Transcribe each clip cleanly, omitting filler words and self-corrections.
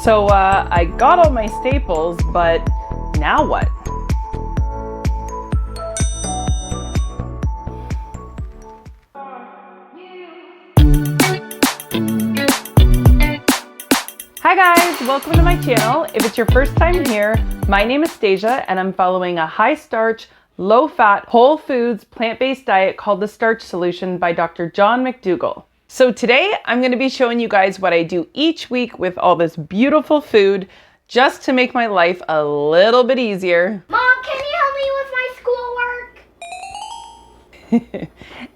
So I got all my staples, but now what? Hi guys, welcome to my channel. If it's your first time here, my name is Stasia and I'm following a high starch, low fat, whole foods, plant-based diet called the Starch Solution by Dr. John McDougall. So today I'm going to be showing you guys what I do each week with all this beautiful food just to make my life a little bit easier. Mom, can you help me with my schoolwork?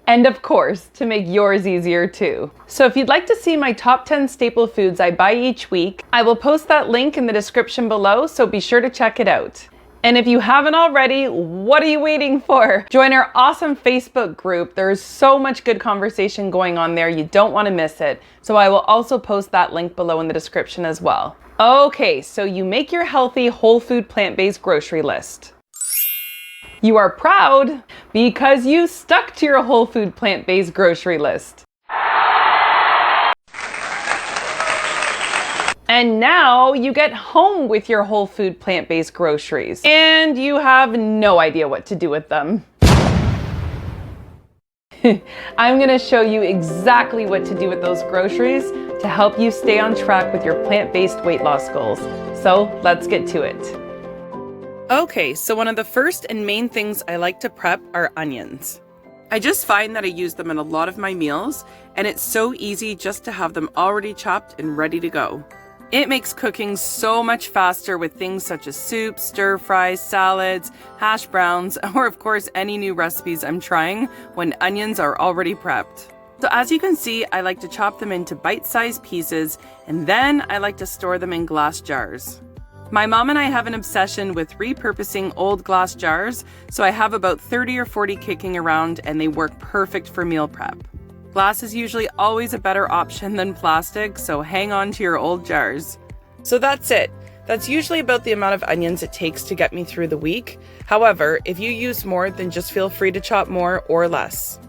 And of course, to make yours easier too. So if you'd like to see my top 10 staple foods I buy each week, I will post that link in the description below, so be sure to check it out. And if you haven't already, what are you waiting for? Join our awesome Facebook group. There is so much good conversation going on there. You don't want to miss it. So I will also post that link below in the description as well. Okay, so you make your healthy, whole food, plant-based grocery list. You are proud because you stuck to your whole food, plant-based grocery list. And now you get home with your whole food, plant-based groceries and you have no idea what to do with them. I'm gonna show you exactly what to do with those groceries to help you stay on track with your plant-based weight loss goals. So let's get to it. Okay, so one of the first and main things I like to prep are onions. I just find that I use them in a lot of my meals, and it's so easy just to have them already chopped and ready to go. It makes cooking so much faster with things such as soups, stir fries, salads, hash browns, or of course any new recipes I'm trying when onions are already prepped. So as you can see, I like to chop them into bite-sized pieces, and then I like to store them in glass jars. My mom and I have an obsession with repurposing old glass jars, so I have about 30 or 40 kicking around and they work perfect for meal prep. Glass is usually always a better option than plastic, so hang on to your old jars. So that's it. That's usually about the amount of onions it takes to get me through the week. However, if you use more, then just feel free to chop more or less.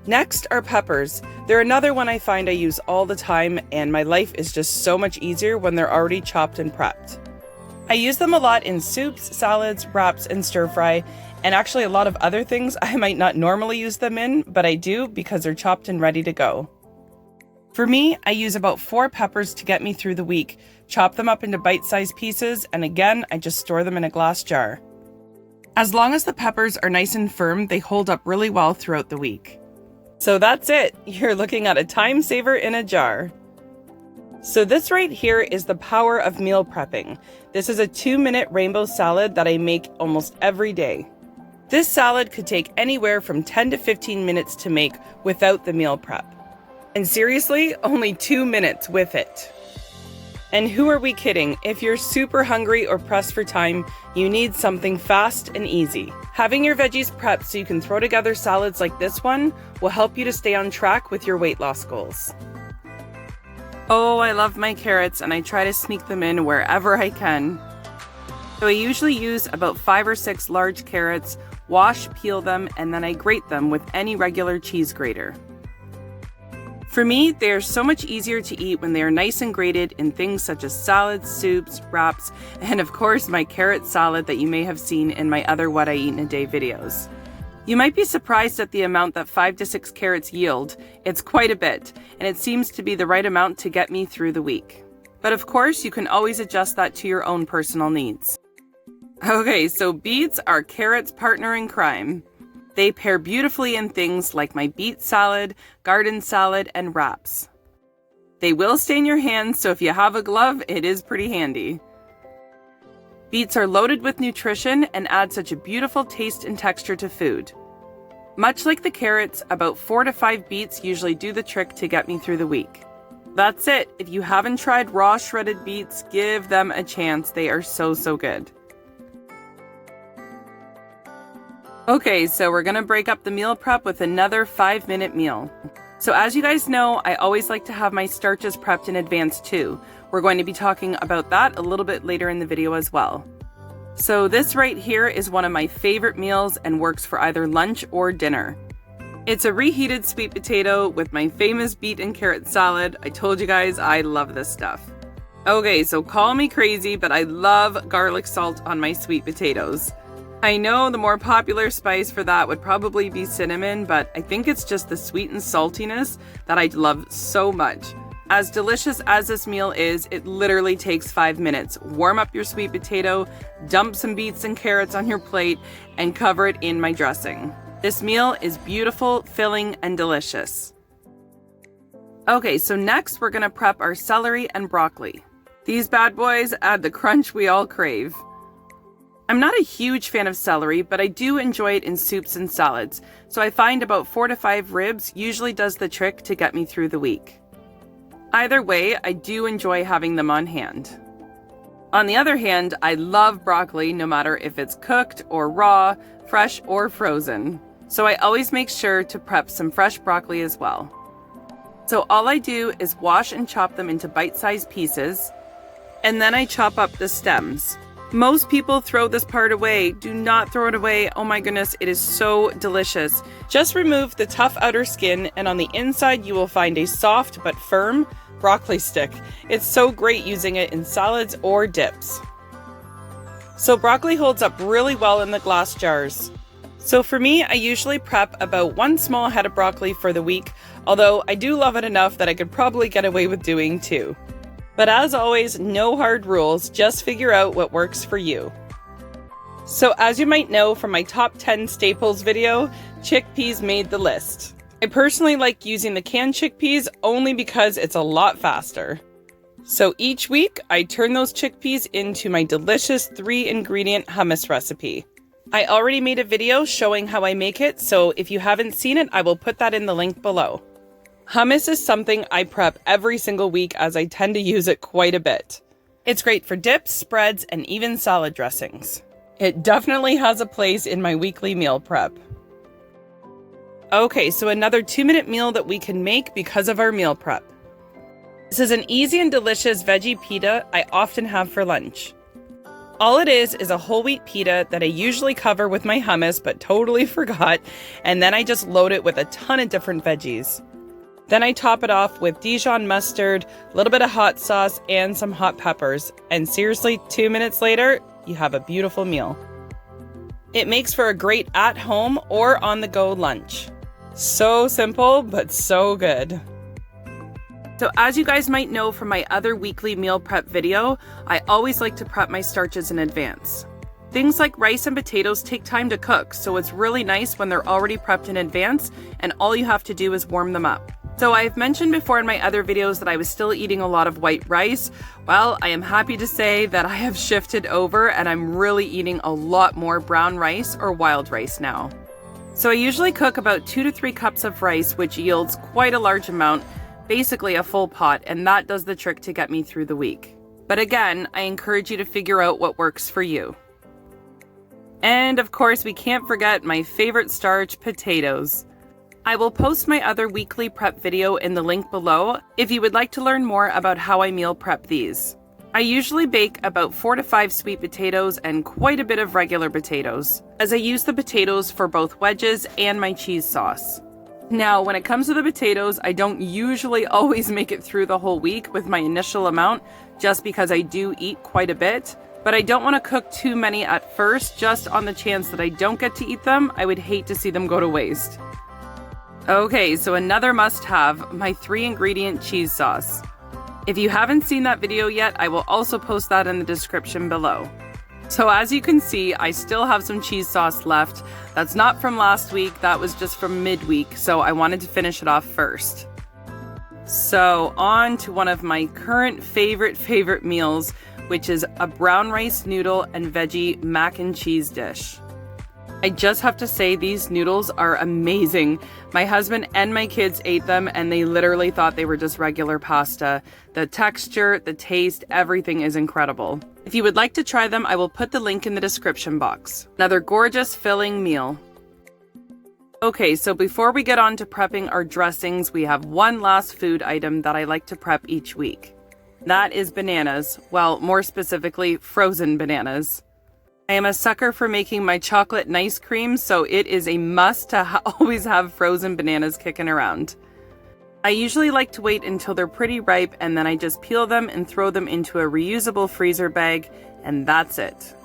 Next are peppers. They're another one I find I use all the time, and my life is just so much easier when they're already chopped and prepped. I use them a lot in soups, salads, wraps, and stir fry, and actually a lot of other things I might not normally use them in, but I do because they're chopped and ready to go. For me, I use about 4 peppers to get me through the week, chop them up into bite-sized pieces, and again, I just store them in a glass jar. As long as the peppers are nice and firm, they hold up really well throughout the week. So that's it. You're looking at a time saver in a jar. So this right here is the power of meal prepping. This is a 2-minute rainbow salad that I make almost every day. This salad could take anywhere from 10 to 15 minutes to make without the meal prep. And seriously, only 2 minutes with it. And who are we kidding? If you're super hungry or pressed for time, you need something fast and easy. Having your veggies prepped so you can throw together salads like this one will help you to stay on track with your weight loss goals. Oh, I love my carrots and I try to sneak them in wherever I can. So I usually use about 5 or 6 large carrots, wash, peel them, and then I grate them with any regular cheese grater. For me, they are so much easier to eat when they are nice and grated in things such as salads, soups, wraps, and of course my carrot salad that you may have seen in my other What I Eat in a Day videos. You might be surprised at the amount that 5 to 6 carrots yield. It's quite a bit, and it seems to be the right amount to get me through the week. But of course, you can always adjust that to your own personal needs. Okay, so beets are carrots' partner in crime. They pair beautifully in things like my beet salad, garden salad, and wraps. They will stain your hands, so if you have a glove, it is pretty handy. Beets are loaded with nutrition and add such a beautiful taste and texture to food. Much like the carrots, about 4 to 5 beets usually do the trick to get me through the week. That's it. If you haven't tried raw shredded beets, give them a chance. They are so good. Okay, so we're gonna break up the meal prep with another 5-minute meal. So as you guys know, I always like to have my starches prepped in advance too. We're going to be talking about that a little bit later in the video as well. So this right here is one of my favorite meals and works for either lunch or dinner. It's a reheated sweet potato with my famous beet and carrot salad. I told you guys I love this stuff. Okay, so call me crazy, but I love garlic salt on my sweet potatoes. I know the more popular spice for that would probably be cinnamon, but I think it's just the sweet and saltiness that I love so much. As delicious as this meal is, it literally takes 5 minutes. Warm up your sweet potato, dump some beets and carrots on your plate, and cover it in my dressing. This meal is beautiful, filling, and delicious. Okay, so next we're gonna prep our celery and broccoli. These bad boys add the crunch we all crave. I'm not a huge fan of celery, but I do enjoy it in soups and salads, so I find about 4 to 5 ribs usually does the trick to get me through the week. Either way, I do enjoy having them on hand. On the other hand, I love broccoli no matter if it's cooked or raw, fresh or frozen. So I always make sure to prep some fresh broccoli as well. So all I do is wash and chop them into bite-sized pieces, and then I chop up the stems. Most people throw this part away. Do not throw it away. Oh my goodness, it is so delicious. Just remove the tough outer skin, and on the inside you will find a soft but firm broccoli stick. It's so great using it in salads or dips. So broccoli holds up really well in the glass jars. So for me, I usually prep about 1 small head of broccoli for the week, although I do love it enough that I could probably get away with doing 2. But as always, no hard rules, just figure out what works for you. So as you might know from my top 10 staples video, chickpeas made the list. I personally like using the canned chickpeas only because it's a lot faster. So each week, I turn those chickpeas into my delicious 3-ingredient hummus recipe. I already made a video showing how I make it, so if you haven't seen it, I will put that in the link below. Hummus is something I prep every single week as I tend to use it quite a bit. It's great for dips, spreads, and even salad dressings. It definitely has a place in my weekly meal prep. Okay, so another 2-minute meal that we can make because of our meal prep. This is an easy and delicious veggie pita I often have for lunch. All it is a whole wheat pita that I usually cover with my hummus but totally forgot, and then I just load it with a ton of different veggies. Then I top it off with Dijon mustard, a little bit of hot sauce, and some hot peppers. And seriously, 2 minutes later, you have a beautiful meal. It makes for a great at-home or on-the-go lunch. So simple, but so good. So as you guys might know from my other weekly meal prep video, I always like to prep my starches in advance. Things like rice and potatoes take time to cook, so it's really nice when they're already prepped in advance and all you have to do is warm them up. So I've mentioned before in my other videos that I was still eating a lot of white rice. Well, I am happy to say that I have shifted over and I'm really eating a lot more brown rice or wild rice now. So I usually cook about 2 to 3 cups of rice, which yields quite a large amount, basically a full pot, and that does the trick to get me through the week. But again, I encourage you to figure out what works for you. And of course, we can't forget my favorite starch, potatoes. I will post my other weekly prep video in the link below if you would like to learn more about how I meal prep these. I usually bake about 4 to 5 sweet potatoes and quite a bit of regular potatoes, as I use the potatoes for both wedges and my cheese sauce. Now, when it comes to the potatoes, I don't usually always make it through the whole week with my initial amount, just because I do eat quite a bit, but I don't want to cook too many at first, just on the chance that I don't get to eat them. I would hate to see them go to waste. Okay, so another must-have, my 3-ingredient cheese sauce. If you haven't seen that video yet, I will also post that in the description below. So as you can see, I still have some cheese sauce left. That's not from last week, that was just from midweek, so I wanted to finish it off first. So on to one of my current favorite meals, which is a brown rice noodle and veggie mac and cheese dish. I just have to say these noodles are amazing. My husband and my kids ate them and they literally thought they were just regular pasta. The texture, the taste, everything is incredible. If you would like to try them, I will put the link in the description box. Another gorgeous filling meal. Okay, so before we get on to prepping our dressings, we have one last food item that I like to prep each week. That is bananas. Well, more specifically, frozen bananas. I am a sucker for making my chocolate and ice cream, so it is a must to always have frozen bananas kicking around. I usually like to wait until they're pretty ripe and then I just peel them and throw them into a reusable freezer bag, and that's it.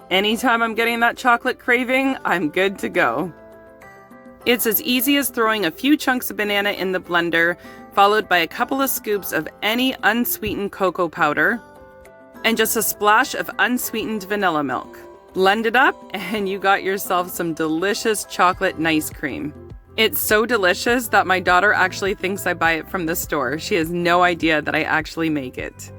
Anytime I'm getting that chocolate craving, I'm good to go. It's as easy as throwing a few chunks of banana in the blender, followed by a couple of scoops of any unsweetened cocoa powder, and just a splash of unsweetened vanilla milk. Blend it up and you got yourself some delicious chocolate nice cream. It's so delicious that my daughter actually thinks I buy it from the store. She has no idea that I actually make it.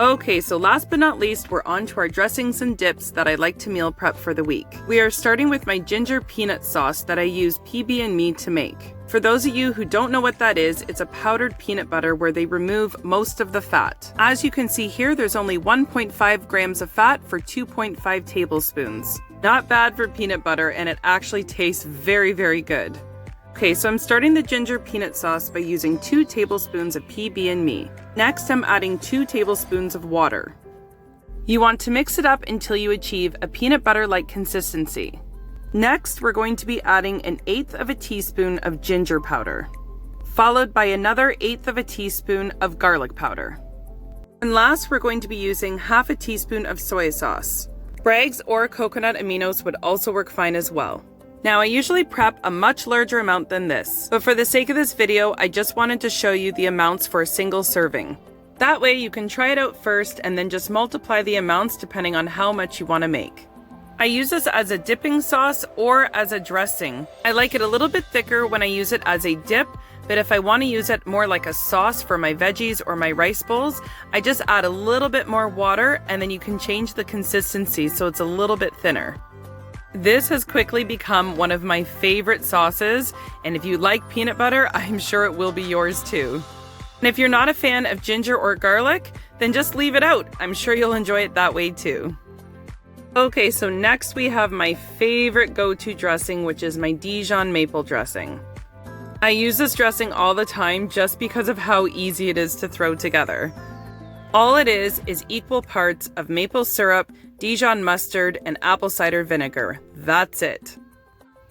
Okay, so last but not least, we're on to our dressings and dips that I like to meal prep for the week. We are starting with my ginger peanut sauce that I use PB&Me to make. For those of you who don't know what that is, it's a powdered peanut butter where they remove most of the fat. As you can see here, there's only 1.5 grams of fat for 2.5 tablespoons. Not bad for peanut butter, and it actually tastes very, very good. Okay, so I'm starting the ginger peanut sauce by using 2 tablespoons of PB&Me. Next, I'm adding 2 tablespoons of water. You want to mix it up until you achieve a peanut butter-like consistency. Next, we're going to be adding 1/8 of a teaspoon of ginger powder, followed by another 1/8 of a teaspoon of garlic powder. And last, we're going to be using 1/2 teaspoon of soy sauce. Bragg's or coconut aminos would also work fine as well. Now, I usually prep a much larger amount than this, but for the sake of this video, I just wanted to show you the amounts for a single serving. That way you can try it out first and then just multiply the amounts depending on how much you want to make. I use this as a dipping sauce or as a dressing. I like it a little bit thicker when I use it as a dip, but if I want to use it more like a sauce for my veggies or my rice bowls, I just add a little bit more water and then you can change the consistency so it's a little bit thinner. This has quickly become one of my favorite sauces, and if you like peanut butter, I'm sure it will be yours too. And if you're not a fan of ginger or garlic, then just leave it out. I'm sure you'll enjoy it that way too. Okay, so next we have my favorite go-to dressing, which is my Dijon maple dressing. I use this dressing all the time just because of how easy it is to throw together. All it is equal parts of maple syrup, Dijon mustard, and apple cider vinegar. That's it.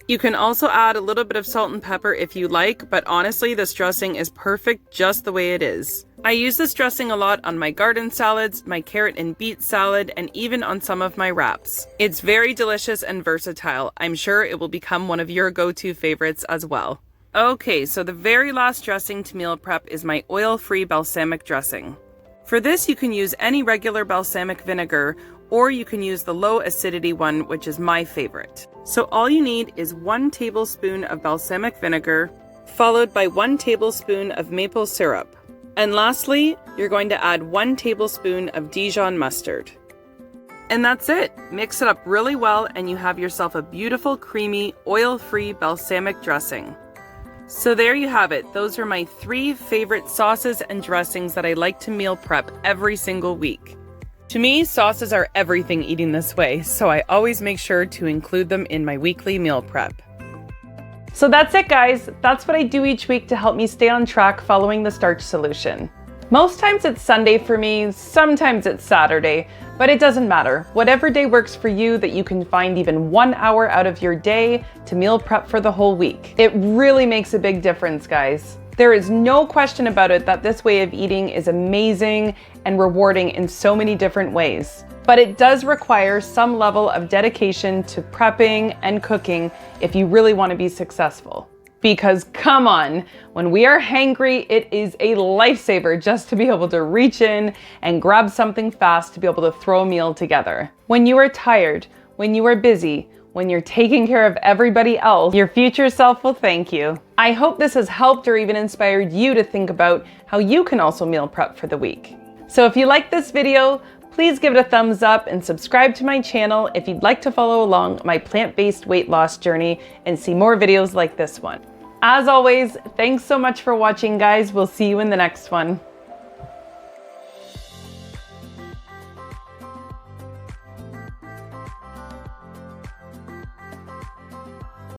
You can also add a little bit of salt and pepper if you like, but honestly, this dressing is perfect just the way it is. I use this dressing a lot on my garden salads, my carrot and beet salad, and even on some of my wraps. It's very delicious and versatile. I'm sure it will become one of your go-to favorites as well. Okay, so the very last dressing to meal prep is my oil-free balsamic dressing. For this, you can use any regular balsamic vinegar, or you can use the low acidity one, which is my favorite. So all you need is 1 tablespoon of balsamic vinegar, followed by 1 tablespoon of maple syrup. And lastly, you're going to add 1 tablespoon of Dijon mustard. And that's it. Mix it up really well and you have yourself a beautiful, creamy, oil-free balsamic dressing. So there you have it. Those are my 3 favorite sauces and dressings that I like to meal prep every single week. To me, sauces are everything eating this way, so I always make sure to include them in my weekly meal prep. So that's it, guys. That's what I do each week to help me stay on track following the Starch solution. Most times it's Sunday for me, sometimes it's Saturday, but it doesn't matter. Whatever day works for you that you can find even 1 hour out of your day to meal prep for the whole week. It really makes a big difference, guys. There is no question about it that this way of eating is amazing and rewarding in so many different ways. But it does require some level of dedication to prepping and cooking if you really want to be successful. Because come on, when we are hangry, it is a lifesaver just to be able to reach in and grab something fast to be able to throw a meal together. When you are tired, when you are busy, when you're taking care of everybody else, your future self will thank you. I hope this has helped or even inspired you to think about how you can also meal prep for the week. So if you like this video, please give it a thumbs up and subscribe to my channel if you'd like to follow along my plant-based weight loss journey and see more videos like this one. As always, thanks so much for watching, guys. We'll see you in the next one.